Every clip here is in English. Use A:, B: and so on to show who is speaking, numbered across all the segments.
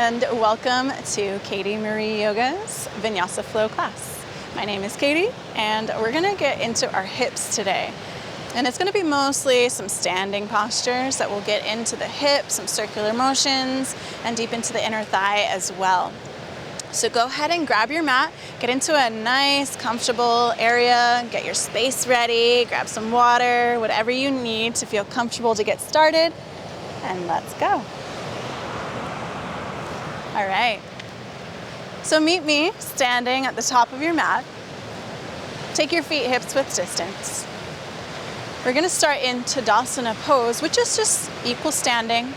A: and welcome to Katie Marie Yoga's Vinyasa Flow class. My name is Katie and we're going to get into our hips today. And it's going to be mostly some standing postures that will get into the hips, some circular motions, and deep into the inner thigh as well. So go ahead and grab your mat, get into a nice, comfortable area, get your space ready, grab some water, whatever you need to feel comfortable to get started, and let's go. All right, so meet me standing at the top of your mat. Take your feet hips width distance. We're gonna start in Tadasana pose, which is just equal standing,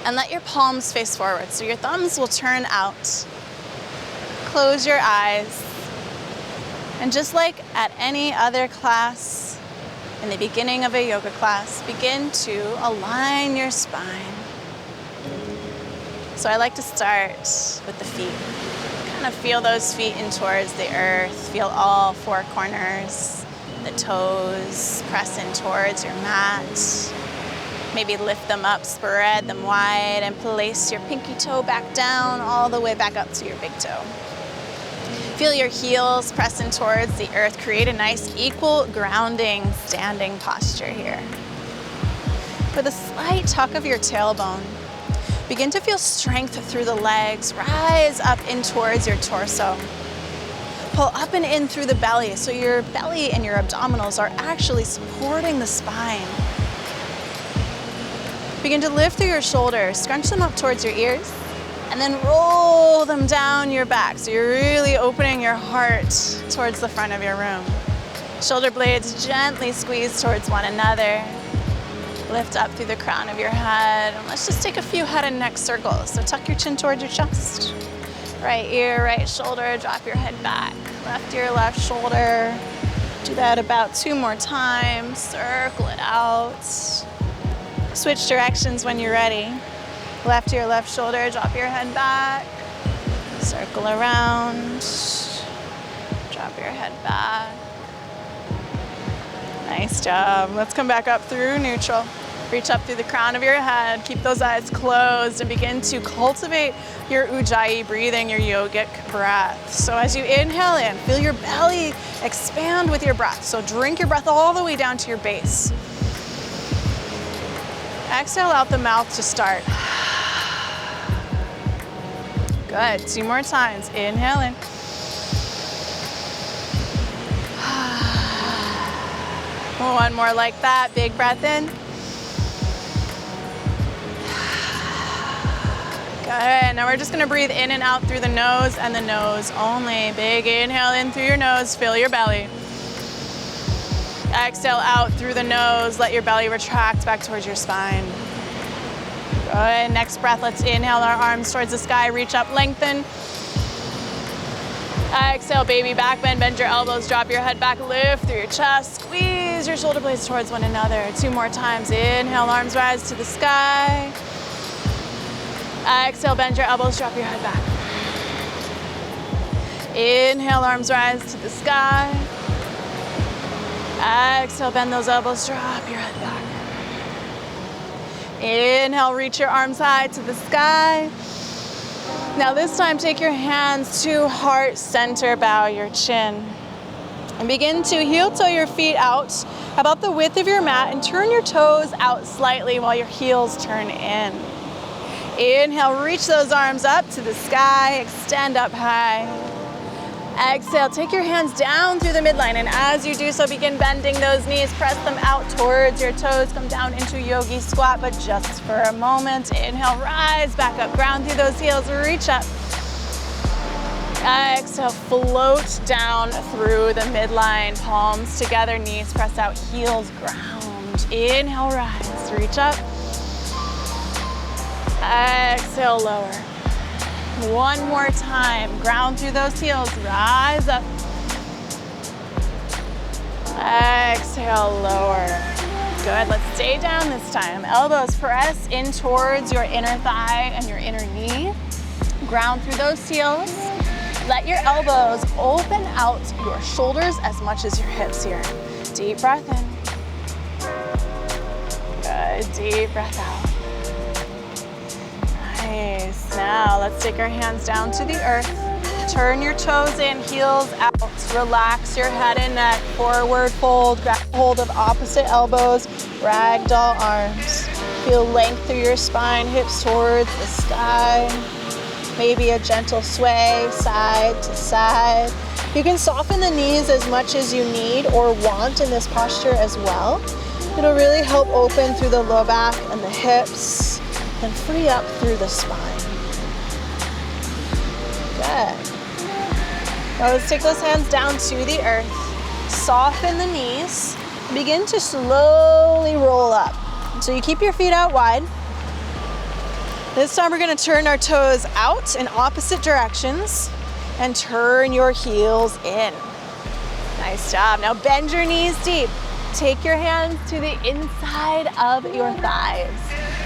A: and let your palms face forward. So your thumbs will turn out. Close your eyes. And just like at any other class, in the beginning of a yoga class, begin to align your spine. So I like to start with the feet. Kind of feel those feet in towards the earth. Feel all four corners. The toes press in towards your mat. Maybe lift them up, spread them wide, and place your pinky toe back down, all the way back up to your big toe. Feel your heels press in towards the earth. Create a nice equal grounding standing posture here. With a slight tuck of your tailbone, begin to feel strength through the legs. Rise up in towards your torso. Pull up and in through the belly, so your belly and your abdominals are actually supporting the spine. Begin to lift through your shoulders, scrunch them up towards your ears, and then roll them down your back. So you're really opening your heart towards the front of your room. Shoulder blades gently squeeze towards one another. Lift up through the crown of your head. And let's just take a few head and neck circles. So tuck your chin towards your chest. Right ear, right shoulder, drop your head back. Left ear, left shoulder. Do that about 2 more times. Circle it out. Switch directions when you're ready. Left ear, left shoulder, drop your head back. Circle around. Drop your head back. Nice job. Let's come back up through neutral. Reach up through the crown of your head. Keep those eyes closed and begin to cultivate your Ujjayi breathing, your yogic breath. So as you inhale in, feel your belly expand with your breath. So drink your breath all the way down to your base. Exhale out the mouth to start. Good, 2 more times. Inhale in. One more like that. Big breath in. Good, now we're just gonna breathe in and out through the nose and the nose only. Big inhale in through your nose, fill your belly. Exhale out through the nose, let your belly retract back towards your spine. Good, next breath, let's inhale our arms towards the sky, reach up, lengthen. Exhale, baby back bend, bend your elbows, drop your head back, lift through your chest, squeeze your shoulder blades towards one another. 2 more times, inhale, arms rise to the sky. Exhale, bend your elbows, drop your head back. Inhale, arms rise to the sky. Exhale, bend those elbows, drop your head back. Inhale, reach your arms high to the sky. Now this time, take your hands to heart center, bow your chin. And begin to heel toe your feet out about the width of your mat and turn your toes out slightly while your heels turn in. Inhale, reach those arms up to the sky, extend up high. Exhale, take your hands down through the midline, and as you do so, begin bending those knees, press them out towards your toes, come down into yogi squat, but just for a moment. Inhale, rise back up, ground through those heels, reach up. Exhale, float down through the midline, palms together, knees press out, heels ground. Inhale, rise, reach up. Exhale, lower. 1 more time, ground through those heels, rise up. Exhale, lower. Good, let's stay down this time. Elbows press in towards your inner thigh and your inner knee. Ground through those heels. Let your elbows open out your shoulders as much as your hips here. Deep breath in. Good, deep breath out. Nice. Now let's take our hands down to the earth. Turn your toes in, heels out. Relax your head and neck. Forward fold. Grab hold of opposite elbows. Ragdoll arms. Feel length through your spine, hips towards the sky. Maybe a gentle sway side to side. You can soften the knees as much as you need or want in this posture as well. It'll really help open through the low back and the hips and free up through the spine. Good. Now let's take those hands down to the earth. Soften the knees. Begin to slowly roll up. So you keep your feet out wide. This time we're going to turn our toes out in opposite directions and turn your heels in. Nice job. Now bend your knees deep. Take your hands to the inside of your thighs.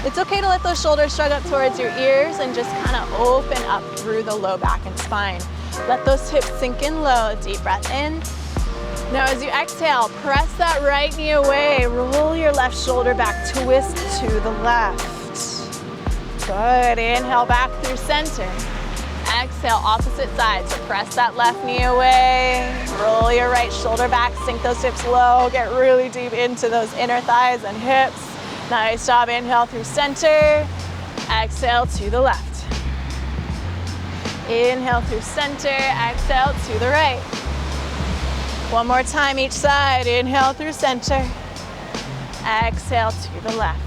A: It's okay to let those shoulders shrug up towards your ears and just kind of open up through the low back and spine. Let those hips sink in low. Deep breath in. Now as you exhale, press that right knee away. Roll your left shoulder back. Twist to the left. Good. Inhale back through center. Exhale, opposite side. So press that left knee away. Roll your right shoulder back. Sink those hips low. Get really deep into those inner thighs and hips. Nice job. Inhale through center. Exhale to the left. Inhale through center. Exhale to the right. One more time each side. Inhale through center. Exhale to the left.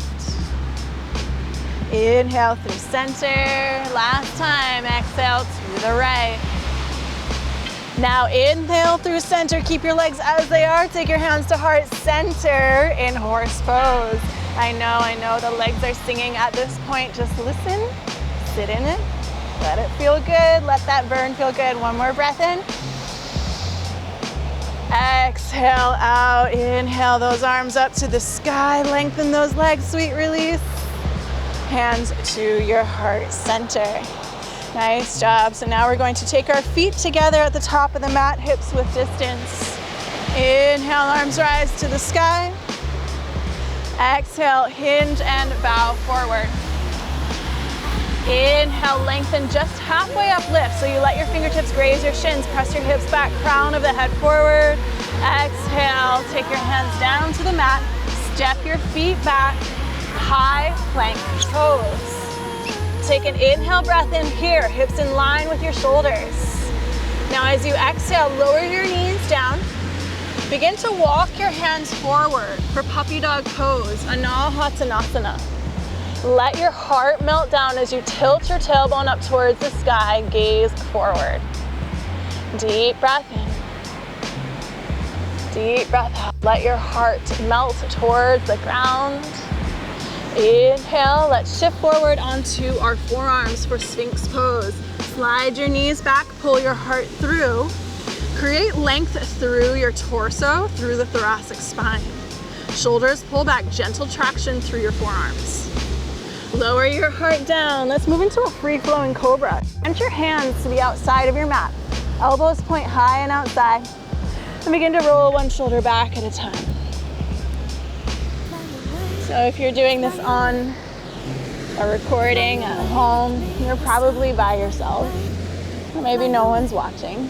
A: Inhale through center. Last time. Exhale to the right. Now inhale through center. Keep your legs as they are. Take your hands to heart center in horse pose. I know the legs are singing at this point. Just listen. Sit in it. Let it feel good. Let that burn feel good. One more breath in. Exhale out. Inhale those arms up to the sky. Lengthen those legs. Sweet release. Hands to your heart center. Nice job. So now we're going to take our feet together at the top of the mat, hips width distance. Inhale, arms rise to the sky. Exhale, hinge and bow forward. Inhale, lengthen just halfway up, lift. So you let your fingertips graze your shins, press your hips back, crown of the head forward. Exhale, take your hands down to the mat, step your feet back. High plank pose. Take an inhale breath in here, hips in line with your shoulders. Now as you exhale, lower your knees down. Begin to walk your hands forward for puppy dog pose, Anahatanasana. Let your heart melt down as you tilt your tailbone up towards the sky, gaze forward. Deep breath in. Deep breath out. Let your heart melt towards the ground. Inhale, let's shift forward onto our forearms for Sphinx pose. Slide your knees back, pull your heart through. Create length through your torso, through the thoracic spine. Shoulders pull back, gentle traction through your forearms. Lower your heart down. Let's move into a free-flowing cobra. Bend your hands to the outside of your mat. Elbows point high and outside. And begin to roll one shoulder back at a time. So if you're doing this on a recording at home, you're probably by yourself, or maybe no one's watching.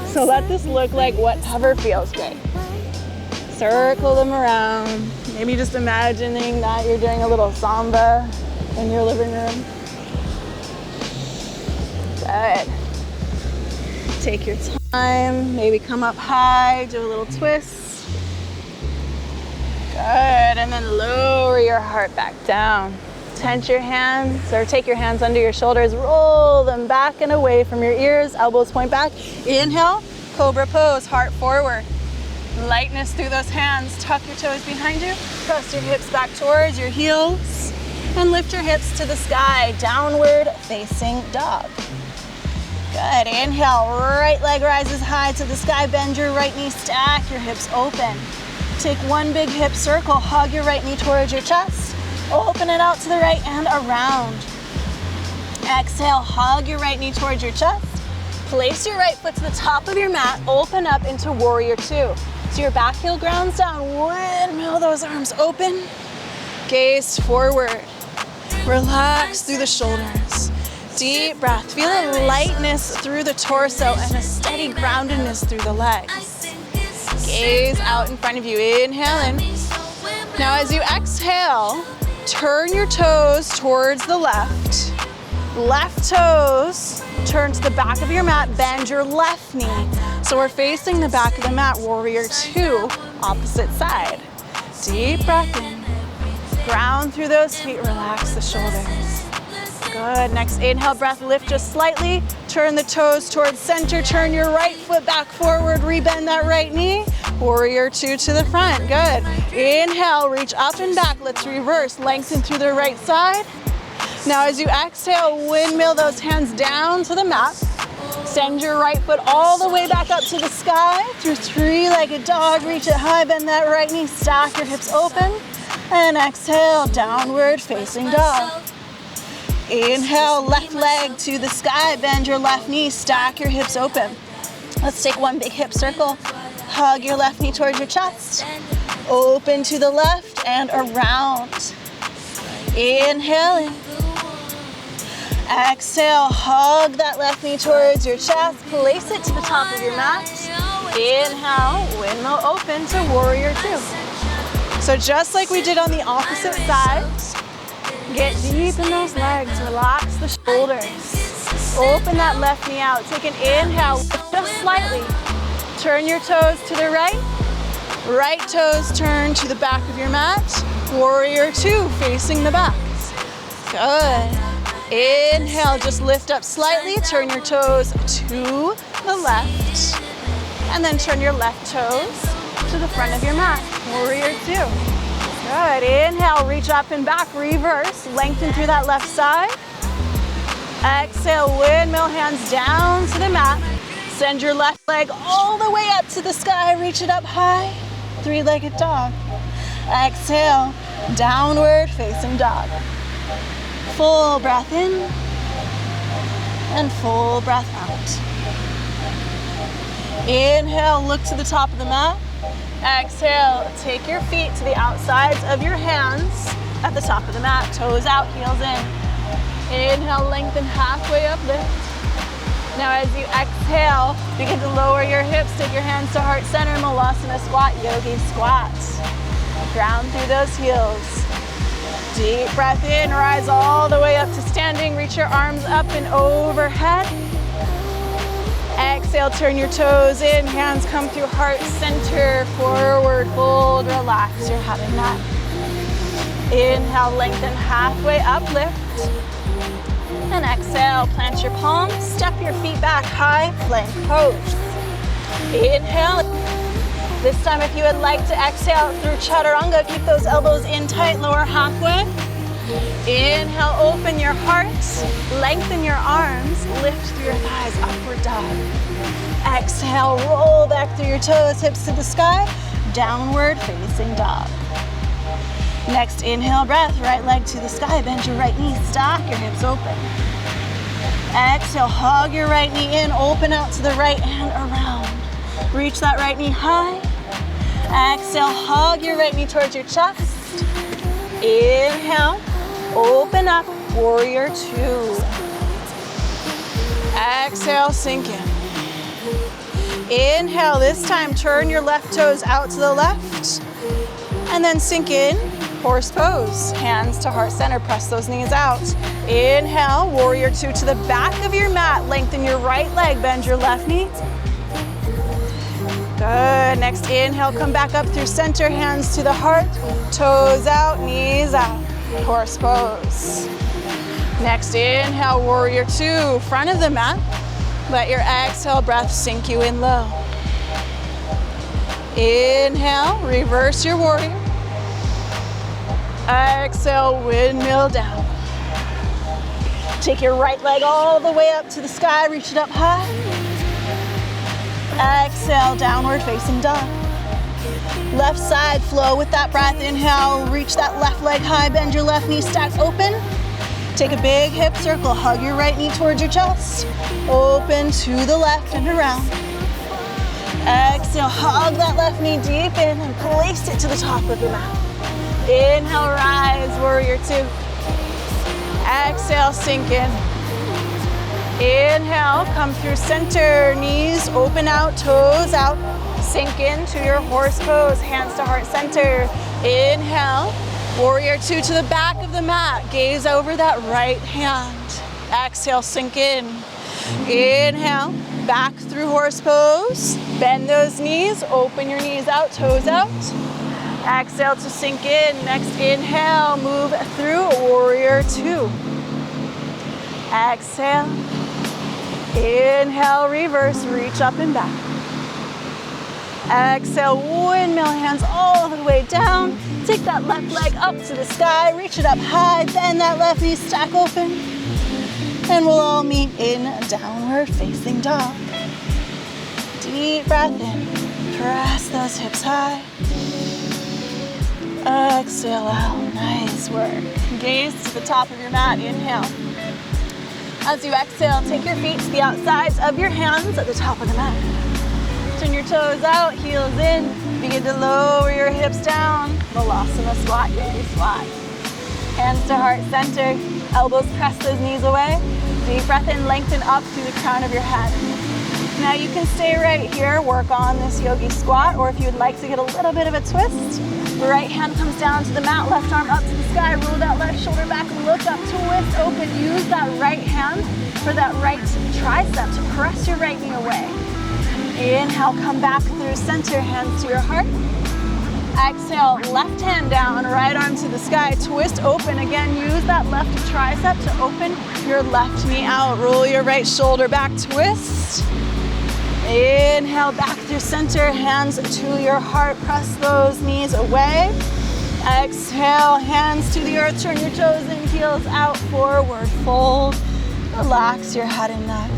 A: So let this look like whatever feels great. Circle them around, maybe just imagining that you're doing a little samba in your living room. Good. Take your time, maybe come up high, do a little twist. Good, and then lower your heart back down. Tense your hands, or take your hands under your shoulders, roll them back and away from your ears, elbows point back. Inhale, cobra pose, heart forward. Lightness through those hands, tuck your toes behind you, press your hips back towards your heels, and lift your hips to the sky, downward facing dog. Good, inhale, right leg rises high to the sky, bend your right knee, stack your hips open. Take one big hip circle, hug your right knee towards your chest, open it out to the right and around. Exhale, hug your right knee towards your chest, place your right foot to the top of your mat, open up into warrior two. So your back heel grounds down, windmill those arms open, gaze forward. Relax through the shoulders. Deep breath. Feel a lightness through the torso and a steady groundedness through the legs. Gaze out in front of you. Inhale in. Now as you exhale, turn your toes towards the left. Left toes turn to the back of your mat. Bend your left knee. So we're facing the back of the mat. Warrior two, opposite side. Deep breath in. Ground through those feet. Relax the shoulders. Good. Next inhale, breath, lift just slightly. Turn the toes towards center. Turn your right foot back forward. Rebend that right knee. Warrior two to the front. Good. Inhale, reach up and back. Let's reverse. Lengthen through the right side. Now as you exhale, windmill those hands down to the mat. Send your right foot all the way back up to the sky. Through three-legged dog, reach it high, bend that right knee, stack your hips open. And exhale, downward facing dog. Inhale, left leg to the sky, bend your left knee, stack your hips open. Let's take one big hip circle. Hug your left knee towards your chest. Open to the left and around. Inhale in. Exhale, hug that left knee towards your chest. Place it to the top of your mat. Inhale, windmill open to warrior two. So just like we did on the opposite side, get deep in those legs, relax the shoulders. Open that left knee out. Take an inhale, lift just slightly. Turn your toes to the right. Right toes turn to the back of your mat. Warrior two, facing the back. Good. Inhale, just lift up slightly. Turn your toes to the left. And then turn your left toes to the front of your mat. Warrior two. Good. Inhale, reach up and back, reverse. Lengthen through that left side. Exhale, windmill, hands down to the mat. Send your left leg all the way up to the sky. Reach it up high. Three-legged dog. Exhale, downward facing dog. Full breath in and full breath out. Inhale, look to the top of the mat. Exhale, take your feet to the outsides of your hands at the top of the mat. Toes out, heels in. Inhale, lengthen halfway up, lift. Now as you exhale, begin to lower your hips. Take your hands to heart center, Malasana squat, yogi squat. Ground through those heels. Deep breath in, rise all the way up to standing. Reach your arms up and overhead. Exhale, turn your toes in. Hands come through heart center, forward fold. Relax, you're having that. Inhale, lengthen halfway up, lift. And exhale, plant your palms. Step your feet back, high plank pose. Inhale. This time, if you would like to exhale through chaturanga, keep those elbows in tight, lower halfway. Inhale, open your heart, lengthen your arms, lift through your thighs, upward dog. Exhale, roll back through your toes, hips to the sky, downward facing dog. Next, inhale, breath, right leg to the sky, bend your right knee, stack your hips open. Exhale, hug your right knee in, open out to the right and around. Reach that right knee high. Exhale, hug your right knee towards your chest. Inhale, open up, warrior two. Exhale, sink in. Inhale, this time turn your left toes out to the left. And then sink in, horse pose. Hands to heart center, press those knees out. Inhale, warrior two to the back of your mat. Lengthen your right leg, bend your left knee. Good. Next inhale, come back up through center, hands to the heart, toes out, knees out. Horse pose. Next inhale, warrior two, front of the mat. Let your exhale breath sink you in low. Inhale, reverse your warrior. Exhale, windmill down. Take your right leg all the way up to the sky, reach it up high. Exhale, downward facing dog. Left side, flow with that breath. Inhale, reach that left leg high, bend your left knee, stack open. Take a big hip circle, hug your right knee towards your chest. Open to the left and around. Exhale, hug that left knee deep in and place it to the top of your mat. Inhale, rise, warrior two. Exhale, sink in. Inhale, come through center, knees open out, toes out. Sink into your horse pose, hands to heart center. Inhale, warrior two to the back of the mat. Gaze over that right hand. Exhale, sink in. Inhale, back through horse pose. Bend those knees, open your knees out, toes out. Exhale to sink in. Next inhale, move through warrior two. Exhale. Inhale, reverse, reach up and back. Exhale, windmill, hands all the way down. Take that left leg up to the sky, reach it up high, bend that left knee, stack open. And we'll all meet in downward facing dog. Deep breath in, press those hips high. Exhale out, nice work. Gaze to the top of your mat, inhale. As you exhale, take your feet to the outsides of your hands at the top of the mat. Turn your toes out, heels in. Begin to lower your hips down. Balasana squat, yogi squat. Hands to heart center. Elbows press those knees away. Deep breath in, lengthen up through the crown of your head. Now you can stay right here, work on this yogi squat, or if you would like to get a little bit of a twist, the right hand comes down to the mat, left arm up to the sky, roll that left shoulder back, look up, twist, open. Use that right hand for that right tricep to press your right knee away. Inhale, come back through center, hands to your heart. Exhale, left hand down, right arm to the sky, twist, open. Again, use that left tricep to open your left knee out. Roll your right shoulder back, twist. Inhale, back through center, hands to your heart, press those knees away. Exhale, hands to the earth, turn your toes in, heels out, forward fold. Relax your head and neck.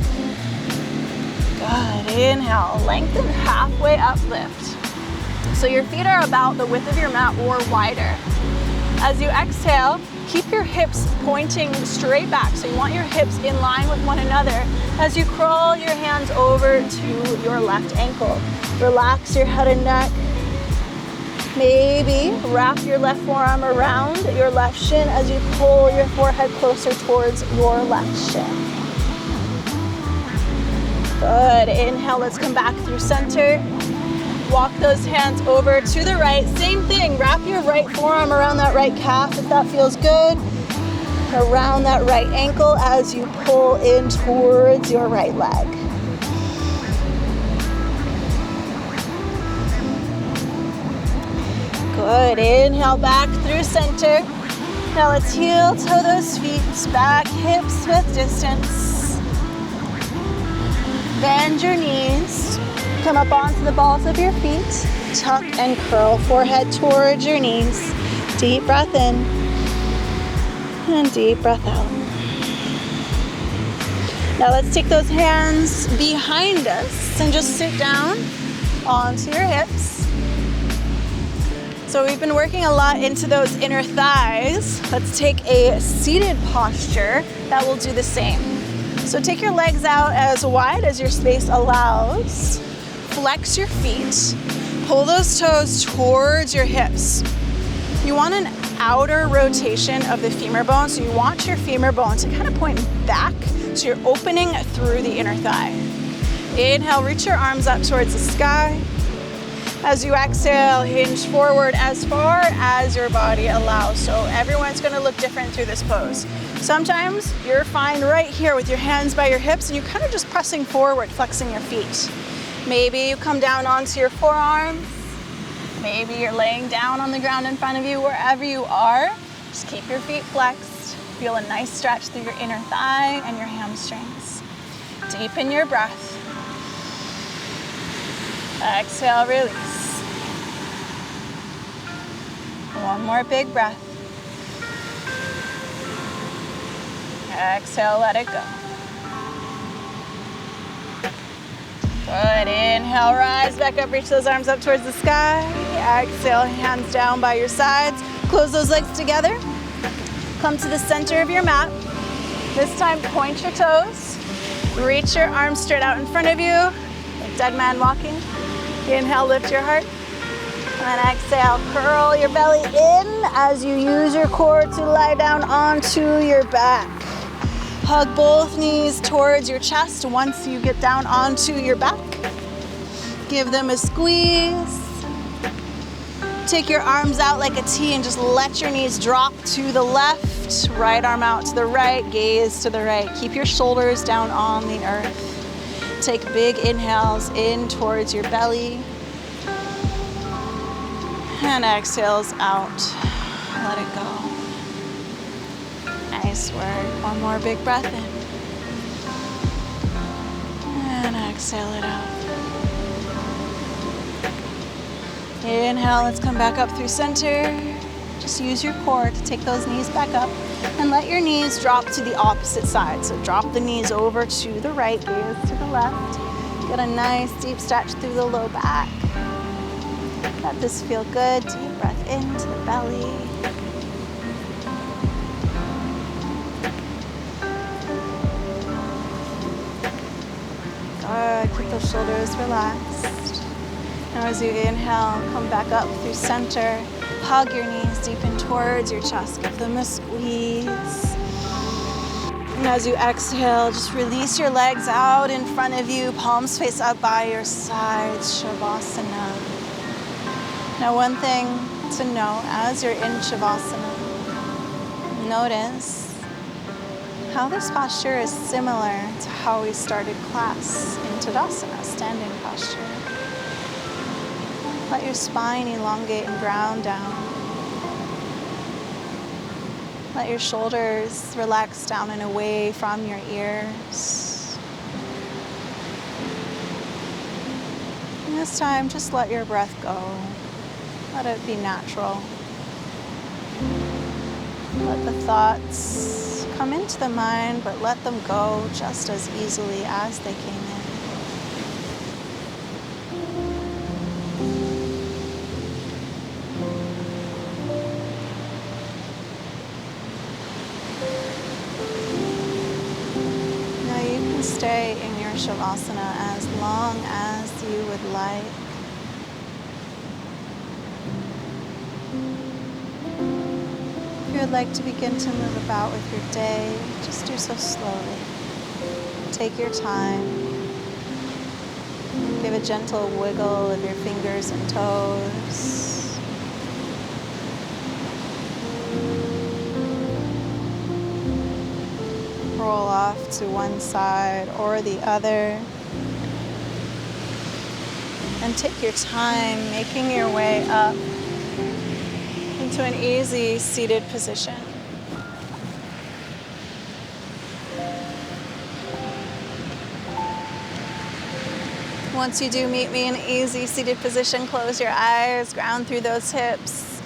A: Good, inhale, lengthen, halfway uplift. So your feet are about the width of your mat or wider. As you exhale, keep your hips pointing straight back. So you want your hips in line with one another as you crawl your hands over to your left ankle. Relax your head and neck. Maybe wrap your left forearm around your left shin as you pull your forehead closer towards your left shin. Good, inhale, let's come back through center. Walk those hands over to the right. Same thing, wrap your right forearm around that right calf if that feels good. Around that right ankle as you pull in towards your right leg. Good, inhale back through center. Now let's heel toe those feet, back hips with distance. Bend your knees. Come up onto the balls of your feet. Tuck and curl forehead towards your knees. Deep breath in and deep breath out. Now let's take those hands behind us and just sit down onto your hips. So we've been working a lot into those inner thighs. Let's take a seated posture that will do the same. So take your legs out as wide as your space allows. Flex your feet, pull those toes towards your hips. You want an outer rotation of the femur bone, so you want your femur bone to kind of point back, so you're opening through the inner thigh. Inhale, reach your arms up towards the sky. As you exhale, hinge forward as far as your body allows. So everyone's gonna look different through this pose. Sometimes you're fine right here with your hands by your hips and you're kind of just pressing forward, flexing your feet. Maybe you come down onto your forearms. Maybe you're laying down on the ground in front of you. Wherever you are, just keep your feet flexed. Feel a nice stretch through your inner thigh and your hamstrings. Deepen your breath. Exhale, release. One more big breath. Exhale, let it go. Good, inhale, rise back up, reach those arms up towards the sky. Exhale, hands down by your sides. Close those legs together. Come to the center of your mat. This time, point your toes. Reach your arms straight out in front of you, like dead man walking. Inhale, lift your heart. And exhale, curl your belly in as you use your core to lie down onto your back. Hug both knees towards your chest once you get down onto your back. Give them a squeeze. Take your arms out like a T and just let your knees drop to the left. Right arm out to the right, gaze to the right. Keep your shoulders down on the earth. Take big inhales in towards your belly. And exhales out. Let it go. Nice work. One more big breath in. And exhale it out. Inhale, let's come back up through center. Just use your core to take those knees back up and let your knees drop to the opposite side. So drop the knees over to the right, gaze to the left. Get a nice deep stretch through the low back. Let this feel good. Deep breath into the belly. Good. Keep those shoulders relaxed. Now as you inhale, come back up through center. Hug your knees deep in towards your chest. Give them a squeeze. And as you exhale, just release your legs out in front of you. Palms face up by your sides. Shavasana. Now one thing to know as you're in Shavasana, notice how this posture is similar to how we started class in Tadasana, standing posture. Let your spine elongate and ground down. Let your shoulders relax down and away from your ears. And this time, just let your breath go. Let it be natural. Let the thoughts come into the mind, but let them go just as easily as they came in. Now you can stay in your Shavasana as long as you would like. If you would like to begin to move about with your day, just do so slowly. Take your time. Give a gentle wiggle of your fingers and toes. Roll off to one side or the other. And take your time making your way up into an easy seated position. Once you do meet me in an easy seated position, close your eyes, ground through those hips.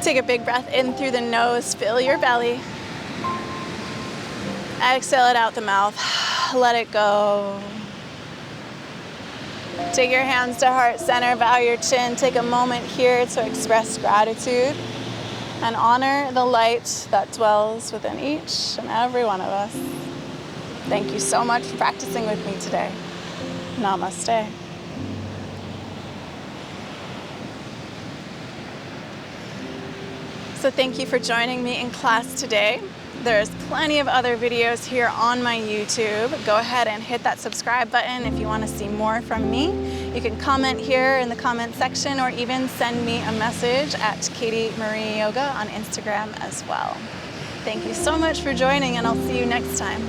A: Take a big breath in through the nose, fill your belly. Exhale it out the mouth, let it go. Take your hands to heart center, bow your chin. Take a moment here to express gratitude and honor the light that dwells within each and every one of us. Thank you so much for practicing with me today. Namaste. So thank you for joining me in class today. There's plenty of other videos here on my YouTube. Go ahead and hit that subscribe button if you want to see more from me. You can comment here in the comment section or even send me a message at Katie Marie Yoga on Instagram as well. Thank you so much for joining, and I'll see you next time.